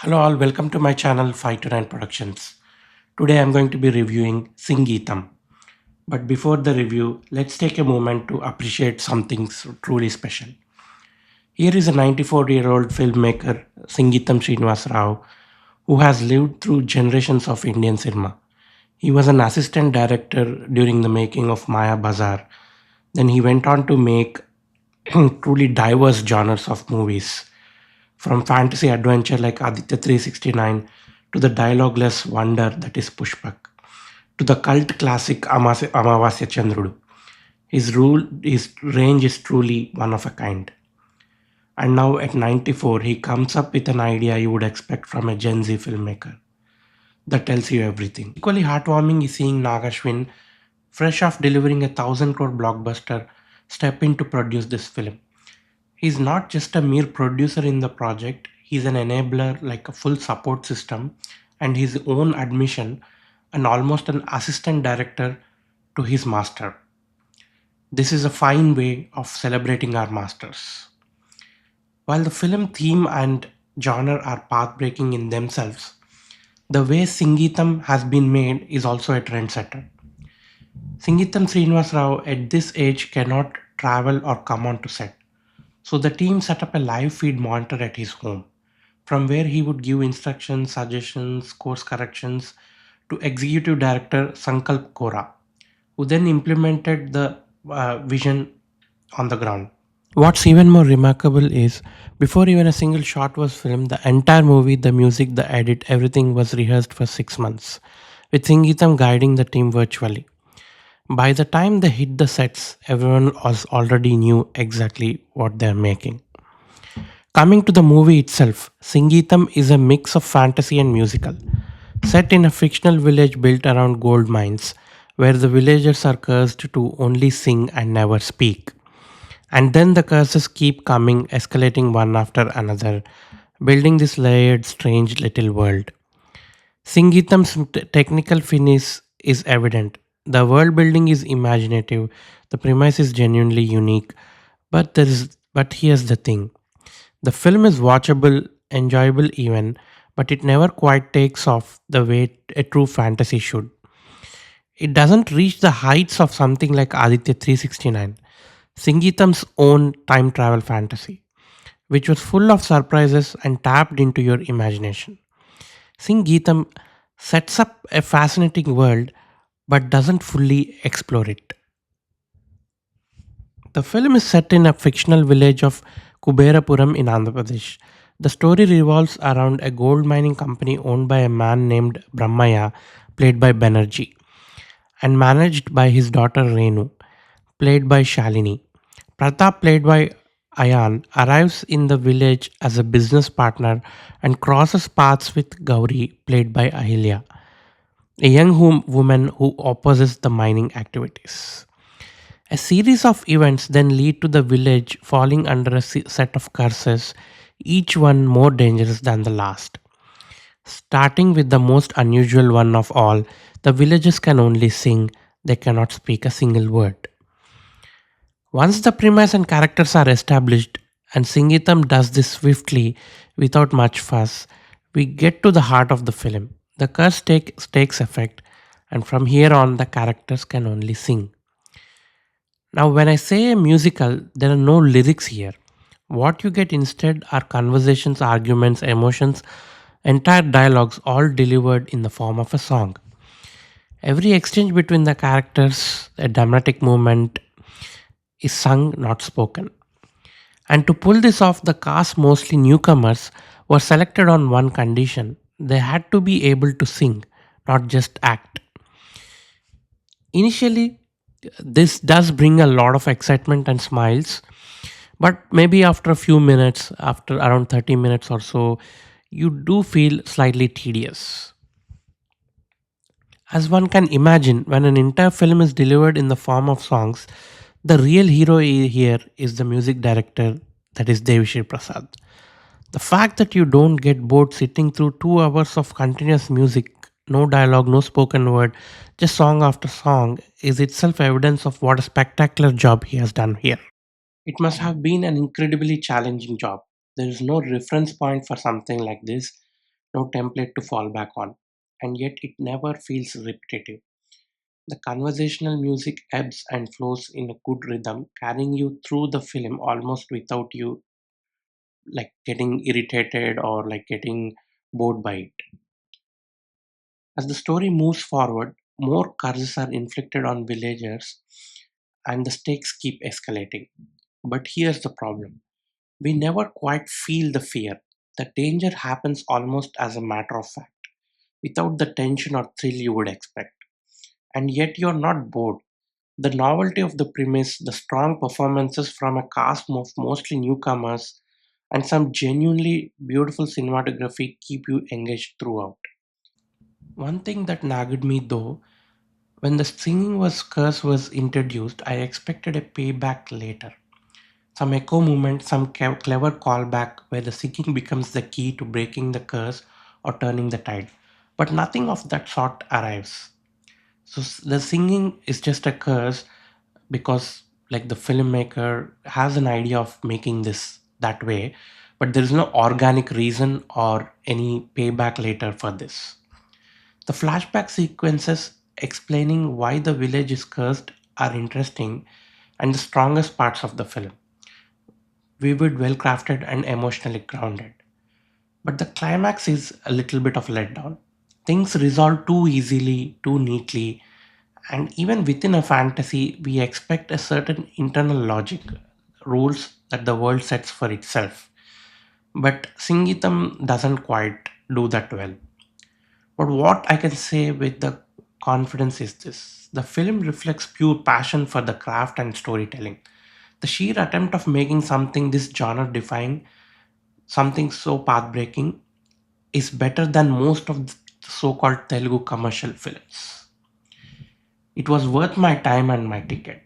Hello all, welcome to my channel 5 to 9 Productions. Today I'm going to be reviewing Singeetham. But before the review, let's take a moment to appreciate something truly special. Here is a 94-year-old filmmaker, Singeetham Srinivasa Rao, who has lived through generations of Indian cinema. He was an assistant director during the making of Maya Bazaar. Then he went on to make truly diverse genres of movies, from fantasy adventure like Aditya 369 to the dialogueless wonder that is Pushpak, to the cult classic Amavasya Chandrudu. His range is truly one of a kind. And now at 94, he comes up with an idea you would expect from a Gen Z filmmaker that tells you everything. Equally heartwarming is seeing NagAshwin, fresh off delivering a 1,000 crore blockbuster, step in to produce this film. He's not just a mere producer in the project, he's an enabler, like a full support system, and his own admission, and almost an assistant director to his master. This is a fine way of celebrating our masters. While the film theme and genre are path-breaking in themselves, the way Singeetham has been made is also a trendsetter. Singeetham Srinivas Rao at this age cannot travel or come onto set. So the team set up a live feed monitor at his home, from where he would give instructions, suggestions, course corrections to executive director Sankalp Kora, who then implemented the vision on the ground. What's even more remarkable is, before even a single shot was filmed, the entire movie, the music, the edit, everything was rehearsed for 6 months, with Singeetham guiding the team virtually. By the time they hit the sets, everyone was already knew exactly what they're making. Coming to the movie itself, Singeetham is a mix of fantasy and musical, set in a fictional village built around gold mines, where the villagers are cursed to only sing and never speak. And then the curses keep coming, escalating one after another, building this layered, strange little world. Singeetham's technical finish is evident. The world building is imaginative, the premise is genuinely unique, but here's the thing. The film is watchable, enjoyable even, but it never quite takes off the way a true fantasy should. It doesn't reach the heights of something like Aditya 369, Singeetham's own time travel fantasy, which was full of surprises and tapped into your imagination. Singeetham sets up a fascinating world but doesn't fully explore it. The film is set in a fictional village of Kuberapuram in Andhra Pradesh. The story revolves around a gold mining company owned by a man named Brahmaya, played by Banerjee, and managed by his daughter Renu, played by Shalini. Pratap, played by Ayaan, arrives in the village as a business partner and crosses paths with Gauri, played by Ahilya, a young woman who opposes the mining activities. A series of events then lead to the village falling under a set of curses, each one more dangerous than the last. Starting with the most unusual one of all, the villagers can only sing, they cannot speak a single word. Once the premise and characters are established, and Singeetham does this swiftly without much fuss, we get to the heart of the film. The curse takes effect, and from here on, the characters can only sing. Now, when I say a musical, there are no lyrics here. What you get instead are conversations, arguments, emotions, entire dialogues, all delivered in the form of a song. Every exchange between the characters, a dramatic moment, is sung, not spoken. And to pull this off, the cast, mostly newcomers, were selected on one condition: they had to be able to sing, not just act. Initially, this does bring a lot of excitement and smiles, but maybe after a few minutes, after around 30 minutes or so, you do feel slightly tedious. As one can imagine, when an entire film is delivered in the form of songs, the real hero here is the music director, that is Devi Prasad. The fact that you don't get bored sitting through 2 hours of continuous music, no dialogue, no spoken word, just song after song, is itself evidence of what a spectacular job he has done here. It must have been an incredibly challenging job. There is no reference point for something like this, no template to fall back on, and yet it never feels repetitive. The conversational music ebbs and flows in a good rhythm, carrying you through the film almost without you like getting irritated or like getting bored by it. As the story moves forward, more curses are inflicted on villagers and the stakes keep escalating. But here's the problem: we never quite feel the fear. The danger happens almost as a matter of fact, without the tension or thrill you would expect. And yet you're not bored. The novelty of the premise, the strong performances from a cast of mostly newcomers, and some genuinely beautiful cinematography keep you engaged throughout. One thing that nagged me though, when the singing was curse was introduced, I expected a payback later. Some echo movement, some clever callback where the singing becomes the key to breaking the curse or turning the tide. But nothing of that sort arrives. So the singing is just a curse because like the filmmaker has an idea of making this that way, but there is no organic reason or any payback later for this. The flashback sequences explaining why the village is cursed are interesting and the strongest parts of the film. Vivid, well crafted, and emotionally grounded. But the climax is a little bit of letdown. Things resolve too easily, too neatly, and even within a fantasy, we expect a certain internal logic, rules that the world sets for itself. But Singeetham doesn't quite do that well. But what I can say with the confidence is this: the film reflects pure passion for the craft and storytelling. The sheer attempt of making something this genre defying, something so path breaking, is better than most of the so called Telugu commercial films. It was worth my time and my ticket.